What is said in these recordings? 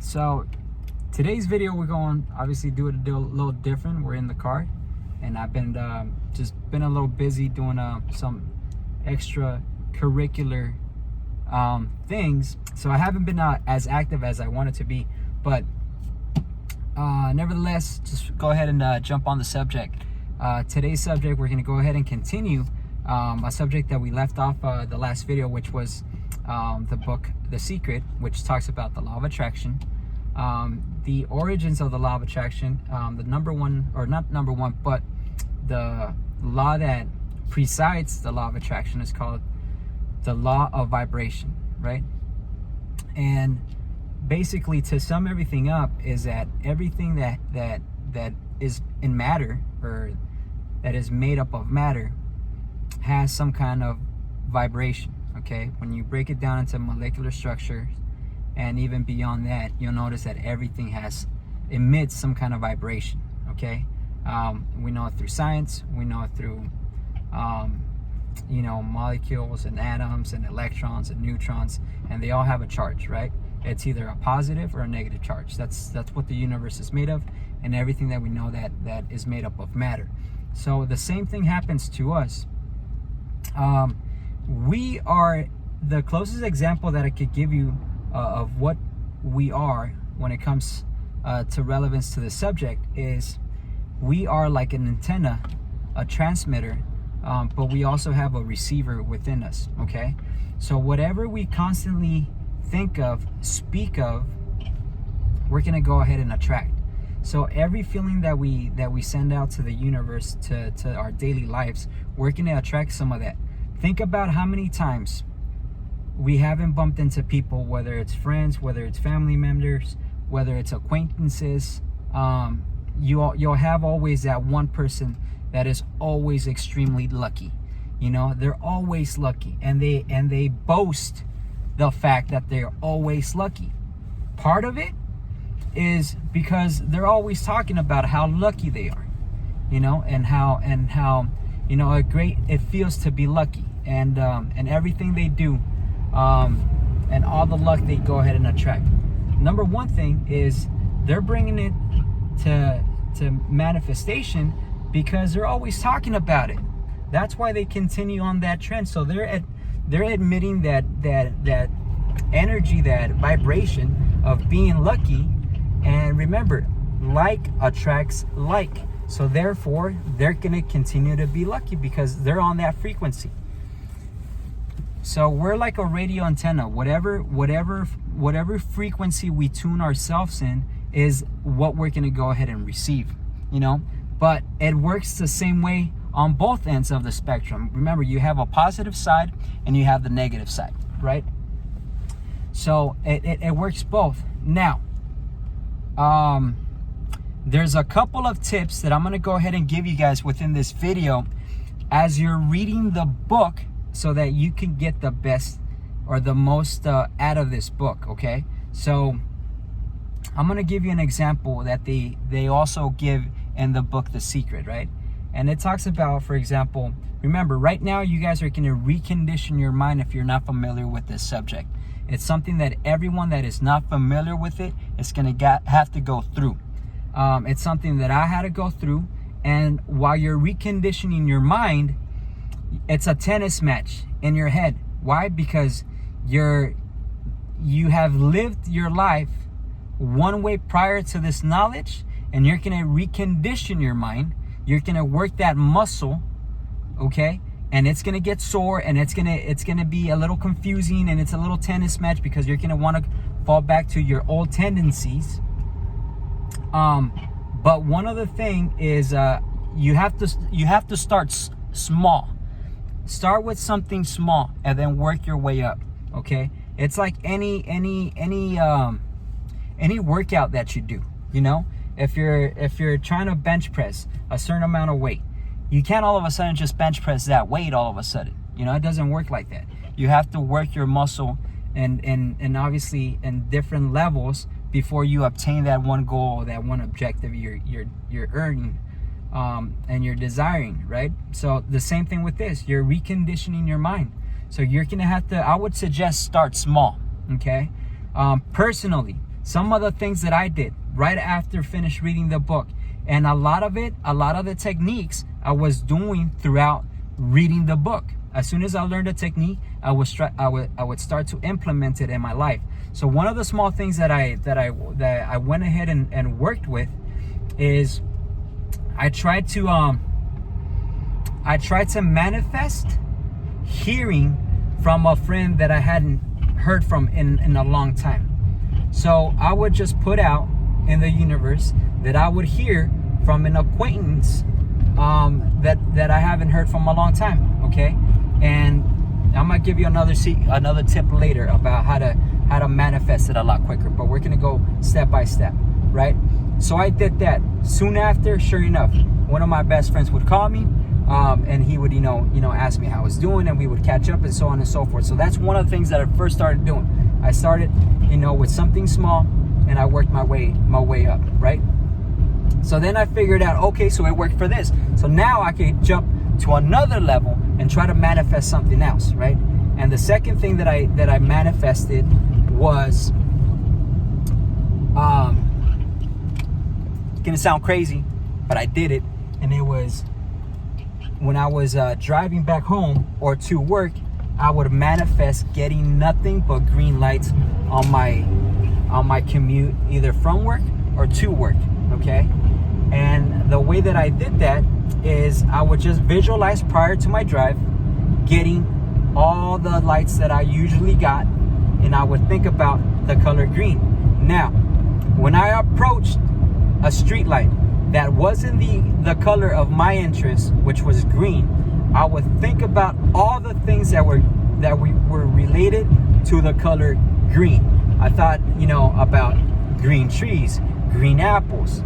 So today's video, we're going obviously do it a little different. We're in the car, and I've been just been a little busy doing some extra curricular things, so I haven't been as active as I wanted to be, but nevertheless, just go ahead and jump on the subject. Today's subject, we're going to go ahead and continue a subject that we left off the last video, which was the book The Secret, which talks about the law of attraction, the origins of the law of attraction, the number one, or not number one, but the law that presides the law of attraction is called the law of vibration, right? And basically, to sum everything up, is that everything that is in matter, or that is made up of matter, has some kind of vibration. Okay, when you break it down into molecular structure and even beyond that, you'll notice that everything emits some kind of vibration. Okay, we know it through science, we know it through molecules and atoms and electrons and neutrons, and they all have a charge, right? It's either a positive or a negative charge. That's what the universe is made of, and everything that we know that is made up of matter. So the same thing happens to us. We are the closest example that I could give you of what we are when it comes to relevance to the subject is we are like an antenna, a transmitter, but we also have a receiver within us. Okay, so whatever we constantly think of, speak of, we're gonna go ahead and attract. So every feeling that we send out to the universe, to our daily lives, we're gonna attract some of that. Think about how many times we haven't bumped into people, whether it's friends, whether it's family members, whether it's acquaintances. You'll have always that one person that is always extremely lucky. They're always lucky, and they boast the fact that they're always lucky. Part of it is because they're always talking about how lucky they are, and how great it feels to be lucky, and everything they do, and all the luck they go ahead and attract. Number one thing is they're bringing it to manifestation because they're always talking about it. That's why they continue on that trend. So they're admitting that energy, that vibration of being lucky. And remember, like attracts like. So therefore, they're going to continue to be lucky because they're on that frequency. So we're like a radio antenna. Whatever frequency we tune ourselves in is what we're going to go ahead and receive, But it works the same way on both ends of the spectrum. Remember, you have a positive side and you have the negative side, right? So it works both. Now, there's a couple of tips that I'm going to go ahead and give you guys within this video as you're reading the book, so that you can get the best or the most out of this book. Okay, so I'm going to give you an example that they also give in the book The Secret, right? And it talks about, for example, remember, right now you guys are going to recondition your mind if you're not familiar with this subject. It's something that everyone that is not familiar with it is going to have to go through. It's something that I had to go through. And while you're reconditioning your mind, it's a tennis match in your head. Why? Because you have lived your life one way prior to this knowledge, and you're going to recondition your mind. You're going to work that muscle, okay? And it's going to get sore, and it's going to be a little confusing, and it's a little tennis match because you're going to want to fall back to your old tendencies. But one other thing is you have to start small. Start with something small and then work your way up. Okay, it's like any workout that you do. If you're trying to bench press a certain amount of weight, you can't all of a sudden just bench press that weight all of a sudden. It doesn't work like that. You have to work your muscle and obviously in different levels before you obtain that one goal, that one objective you're earning and you're desiring, right? So the same thing with this, you're reconditioning your mind. So you're gonna have to, I would suggest start small, okay? Personally, some of the things that I did right after finished reading the book. And a lot of the techniques I was doing throughout reading the book. As soon as I learned a technique, I would start to implement it in my life. So one of the small things that I went ahead and worked with is I tried to manifest hearing from a friend that I hadn't heard from in a long time. So I would just put out in the universe that I would hear from an acquaintance that I haven't heard from a long time. Okay, and I'm gonna give you another tip later about how to manifest it a lot quicker. But we're gonna go step by step, right? So I did that. Soon after, sure enough, one of my best friends would call me, and he would ask me how I was doing, and we would catch up and so on and so forth. So that's one of the things that I first started doing. I started with something small, and I worked my way up, right? So then I figured out, okay, so it worked for this. So now I could jump to another level and try to manifest something else, right? And the second thing that I manifested was, gonna sound crazy, but I did it. And it was when I was driving back home or to work, I would manifest getting nothing but green lights on my commute, either from work or to work, okay? And the way that I did that is I would just visualize prior to my drive getting all the lights that I usually got, and I would think about the color green. Now, when I approached a street light that wasn't the color of my interest, which was green, I would think about all the things that were related to the color green. I thought, about green trees, green apples,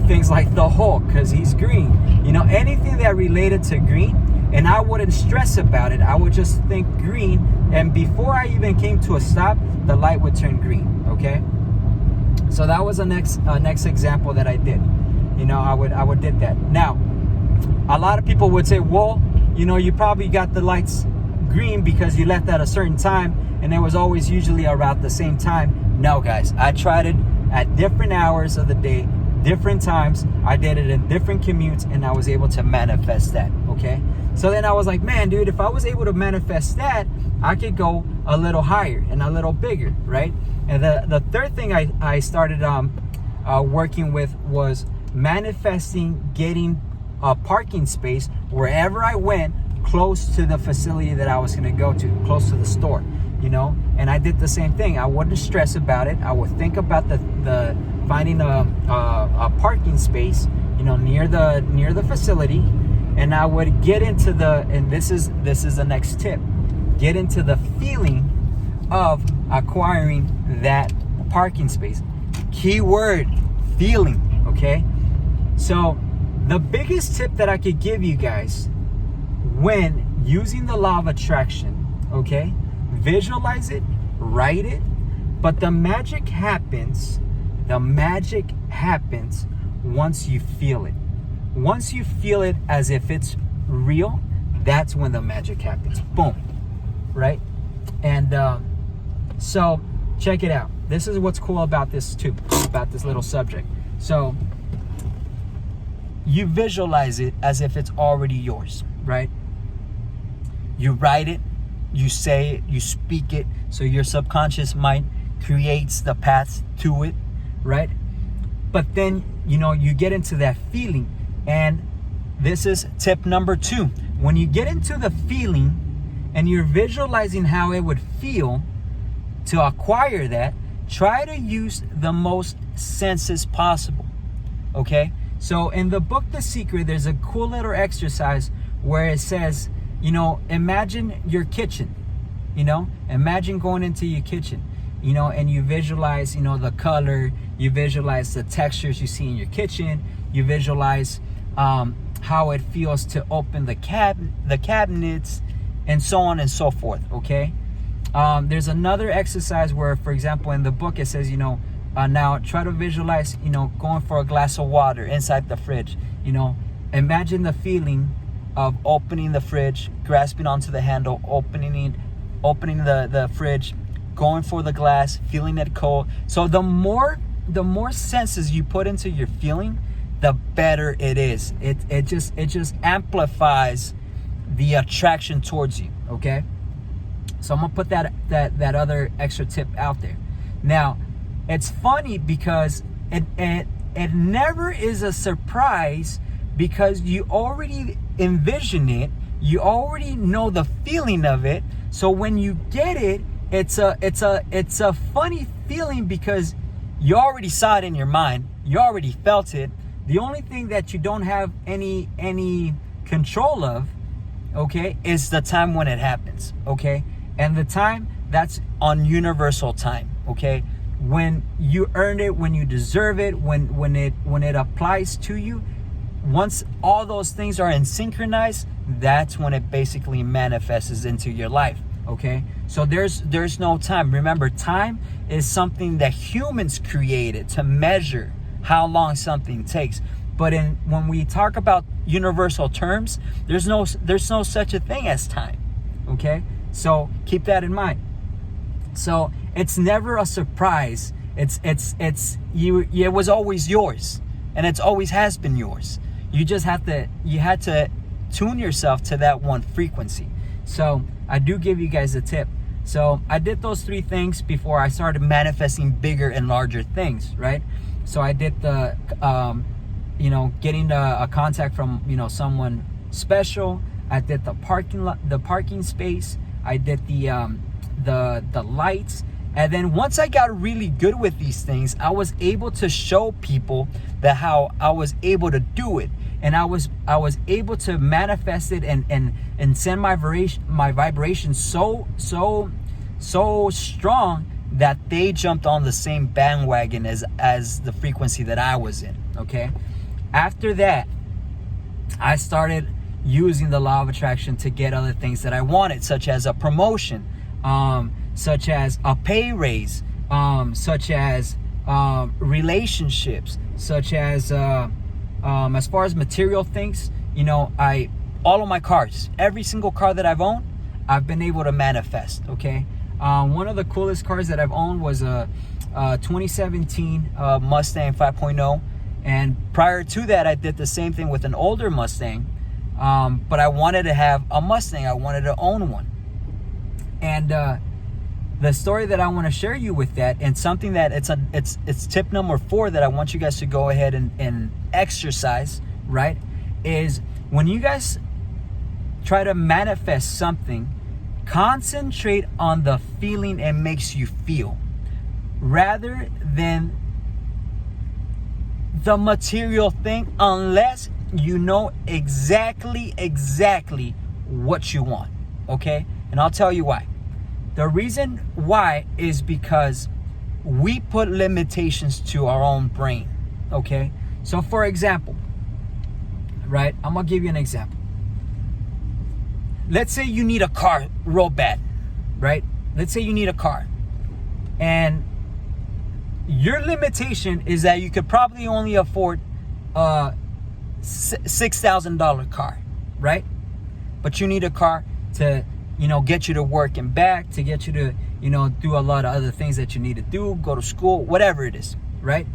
things like the Hulk, because he's green. Anything that related to green, and I wouldn't stress about it. I would just think green, and before I even came to a stop, the light would turn green, okay? So that was a next example that I did. I would did that. Now, a lot of people would say, well, you probably got the lights green because you left at a certain time, and it was always usually around the same time. No, guys, I tried it at different hours of the day, different times. I did it in different commutes, and I was able to manifest that, okay? So then I was like, man, dude, if I was able to manifest that, I could go a little higher and a little bigger, right? And the third thing I started working with was manifesting getting a parking space wherever I went, close to the facility that I was going to go to, close to the store, and I did the same thing. I wouldn't stress about it. I would think about the finding a parking space, near the facility, and I would get into and this is the next tip, get into the feeling of acquiring that parking space. Keyword, feeling, okay? So the biggest tip that I could give you guys when using the law of attraction, okay? Visualize it, write it, but the magic happens once you feel it. Once you feel it as if it's real, that's when the magic happens. Boom, right? And so check it out. This is what's cool about this too, about this little subject. So you visualize it as if it's already yours, right? You write it, you say it, you speak it, so your subconscious mind creates the paths to it, right? But then, you get into that feeling, and this is tip number 2. When you get into the feeling and you're visualizing how it would feel to acquire that, try to use the most senses possible, okay? So in the book, The Secret, there's a cool little exercise where it says, imagine your kitchen, imagine going into your kitchen, and you visualize, the color, you visualize the textures you see in your kitchen, you visualize how it feels to open the cabinets, and so on and so forth, okay? There's another exercise where, for example, in the book, it says, now try to visualize, going for a glass of water inside the fridge. Imagine the feeling of opening the fridge, grasping onto the handle, opening the fridge, going for the glass, feeling it cold. So the more senses you put into your feeling, the better it is. It just amplifies the attraction towards you. Okay, so I'm gonna put that other extra tip out there. Now, it's funny because it never is a surprise, because you already envision it, you already know the feeling of it. So when you get it, it's a funny feeling because you already saw it in your mind, you already felt it. The only thing that you don't have any control of, okay, is the time when it happens, okay? And the time, that's on universal time, okay? When you earn it, when you deserve it, when it applies to you, once all those things are in synchronized, that's when it basically manifests into your life, okay? So there's no time. Remember, time is something that humans created to measure how long something takes. But when we talk about universal terms, there's no such a thing as time, okay? So keep that in mind. So it's never a surprise. It was always yours, and it's always has been yours. You had to tune yourself to that one frequency. So I do give you guys a tip. So I did those 3 things before I started manifesting bigger and larger things, right? So I did the getting a contact from someone special. I did the parking space. I did the lights. And then once I got really good with these things, I was able to show people that how I was able to do it, and I was able to manifest it and send my vibration so strong that they jumped on the same bandwagon as the frequency that I was in. Okay, after that, I started using the law of attraction to get other things that I wanted, such as a promotion, such as a pay raise, such as relationships, such as far as material things, all of my cars, every single car that I've owned, I've been able to manifest. Okay, one of the coolest cars that I've owned was a 2017 Mustang 5.0, and prior to that, I did the same thing with an older Mustang. But I wanted to have a Mustang. I wanted to own one. And the story that I want to share you with that, and something that it's tip number 4 that I want you guys to go ahead and exercise, right, is when you guys try to manifest something, concentrate on the feeling it makes you feel rather than the material thing, unless you know exactly what you want, okay? And I'll tell you why. The reason why is because we put limitations to our own brain, okay? So for example, right, I'm gonna give you an example. Let's say you need a car real bad, right? Let's say you need a car, and your limitation is that you could probably only afford a $6,000 car, right? But you need a car to get you to work and back, to get you to do a lot of other things that you need to do, go to school, whatever it is, right?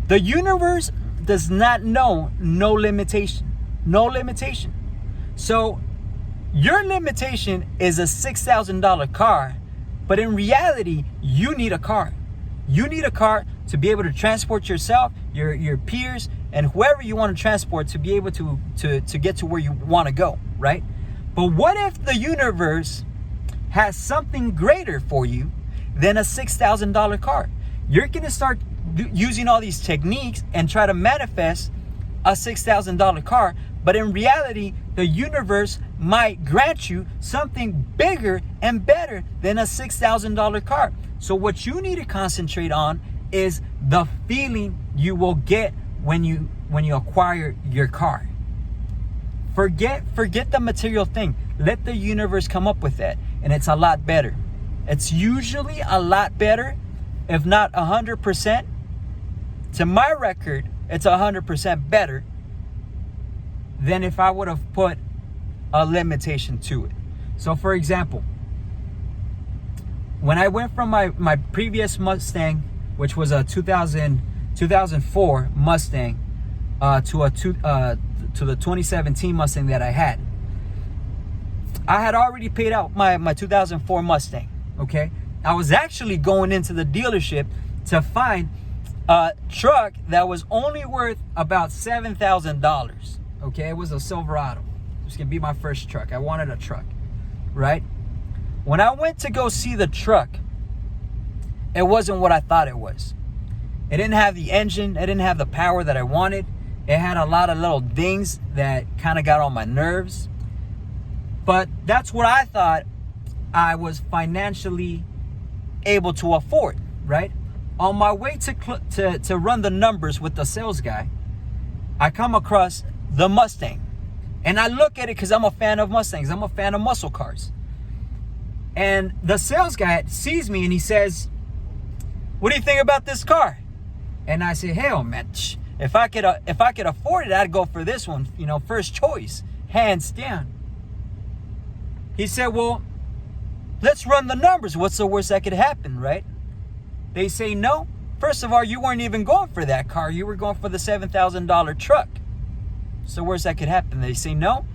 The universe does not know no limitation. So your limitation is a $6,000 car, but in reality, you need a car. You need a car to be able to transport yourself, your peers, and whoever you want to transport to be able to get to where you want to go, right? But what if the universe has something greater for you than a $6,000 car? You're going to start using all these techniques and try to manifest a $6,000 car, but in reality, the universe might grant you something bigger and better than a $6,000 car. So what you need to concentrate on is the feeling you will get when you acquire your car. Forget the material thing. Let the universe come up with that, and it's a lot better. It's usually a lot better, if not 100%. To my record, it's 100% better than if I would have put a limitation to it. So for example, when I went from my previous Mustang, which was a 2004 Mustang, to the 2017 Mustang that I had already paid out my 2004 Mustang. Okay, I was actually going into the dealership to find a truck that was only worth about $7,000. Okay, it was a Silverado. It was gonna be my first truck. I wanted a truck, right? When I went to go see the truck, it wasn't what I thought it was. It didn't have the engine. It didn't have the power that I wanted. It had a lot of little dings that kind of got on my nerves. But that's what I thought I was financially able to afford, right? On my way to run the numbers with the sales guy, I come across the Mustang. And I look at it because I'm a fan of Mustangs. I'm a fan of muscle cars. And the sales guy sees me and he says, "What do you think about this car?" And I say, "Hell, man, if I could afford it, I'd go for this one, first choice, hands down." He said, "Well, let's run the numbers. What's the worst that could happen, right?" They say, "No. First of all, you weren't even going for that car. You were going for the $7,000 truck. So the worst that could happen." They say, "No.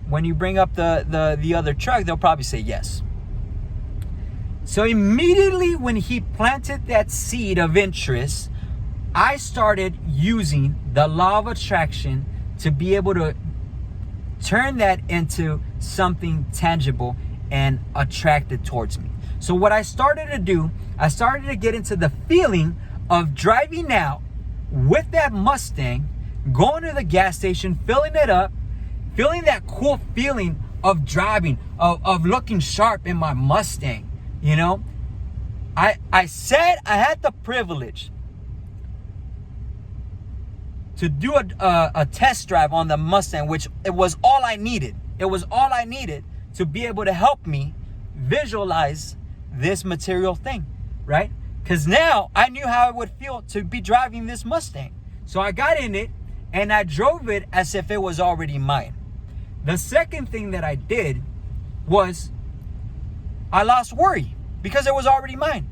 When you bring up the other truck, they'll probably say yes." So immediately when he planted that seed of interest, I started using the law of attraction to be able to turn that into something tangible and attracted towards me. So what I started to do, I started to get into the feeling of driving out with that Mustang, going to the gas station, filling it up, feeling that cool feeling of driving, of looking sharp in my Mustang. I said I had the privilege to do a test drive on the Mustang, which it was all I needed. It was all I needed to be able to help me visualize this material thing, right? Because now I knew how it would feel to be driving this Mustang. So I got in it and I drove it as if it was already mine. The second thing that I did was I lost worry because it was already mine.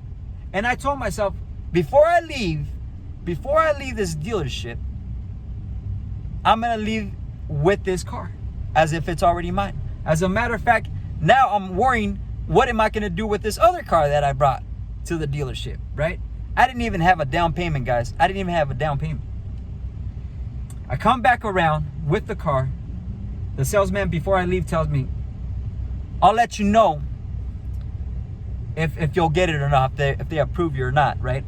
And I told myself, before I leave this dealership, I'm gonna leave with this car as if it's already mine. As a matter of fact, now I'm worrying, what am I gonna do with this other car that I brought to the dealership, right? I didn't even have a down payment, guys. I didn't even have a down payment. I come back around with the car. The salesman, before I leave, tells me, "I'll let you know if you'll get it or not, if they approve you or not," right?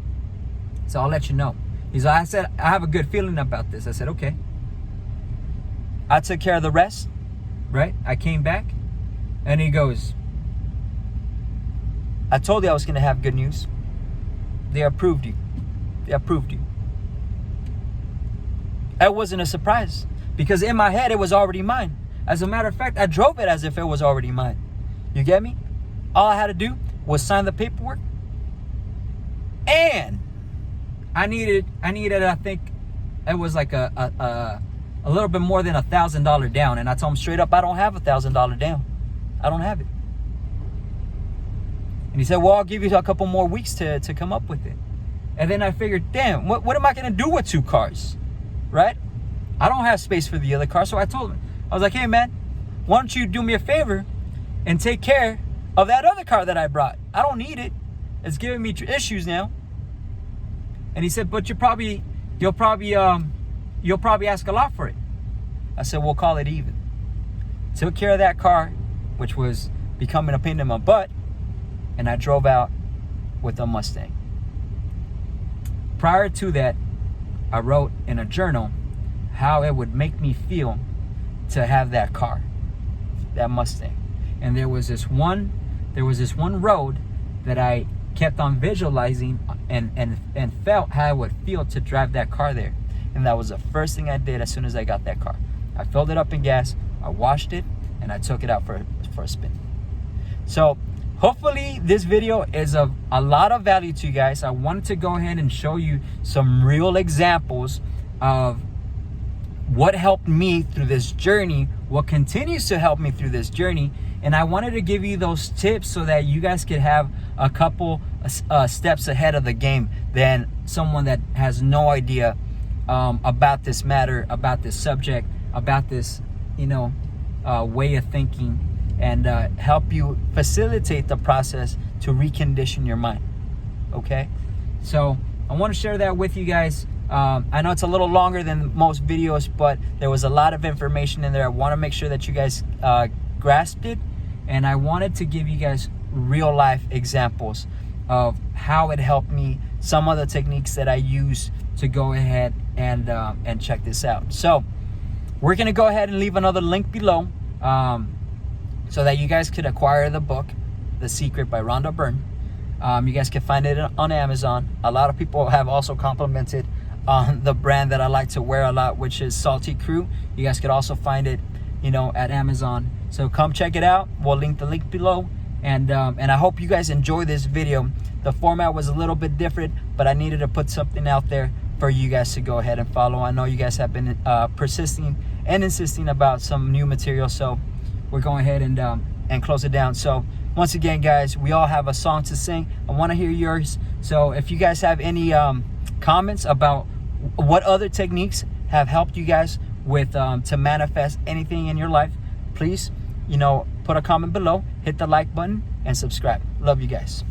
So I'll let you know. I said, "I have a good feeling about this." I said, "Okay." I took care of the rest, right? I came back and he goes, "I told you I was going to have good news. They approved you. They approved you." That wasn't a surprise because in my head, it was already mine. As a matter of fact, I drove it as if it was already mine. You get me? All I had to do was sign the paperwork. And I needed, I think it was like a little bit more than $1,000 down. And I told him straight up, I don't have $1,000 down. I don't have it. And he said, "Well, I'll give you a couple more weeks to come up with it." And then I figured, damn, what am I going to do with two cars, right? I don't have space for the other car. So I told him, I was like, "Hey, man, why don't you do me a favor and take care of that other car that I brought? I don't need it. It's giving me issues now." And he said, "But you'll probably ask a lot for it." I said, "We'll call it even." Took care of that car, which was becoming a pain in my butt, and I drove out with a Mustang. Prior to that, I wrote in a journal how it would make me feel to have that car, that Mustang. And there was this one road that I kept on visualizing and felt how it would feel to drive that car there. And that was the first thing I did as soon as I got that car. I filled it up in gas, I washed it, and I took it out for a spin. So hopefully this video is of a lot of value to you guys. I wanted to go ahead and show you some real examples of what helped me through this journey, what continues to help me through this journey, And I wanted to give you those tips so that you guys could have a couple steps ahead of the game than someone that has no idea about this matter, about this subject, about this, way of thinking, and help you facilitate the process to recondition your mind. Okay? So I want to share that with you guys. I know it's a little longer than most videos, but there was a lot of information in there. I want to make sure that you guys grasped it, and I wanted to give you guys real life examples of how it helped me, some of the techniques that I use to go ahead and check this out. So we're gonna go ahead and leave another link below so that you guys could acquire the book, The Secret by Rhonda Byrne. You guys can find it on Amazon. A lot of people have also complimented on the brand that I like to wear a lot, which is Salty Crew. You guys could also find it, at Amazon. So come check it out. We'll link the link below. And I hope you guys enjoy this video. The format was a little bit different, but I needed to put something out there for you guys to go ahead and follow. I know you guys have been persisting and insisting about some new material, so we're going ahead and close it down. So once again, guys, we all have a song to sing. I want to hear yours. So if you guys have any comments about what other techniques have helped you guys with to manifest anything in your life, please, put a comment below, hit the like button, and subscribe. Love you guys.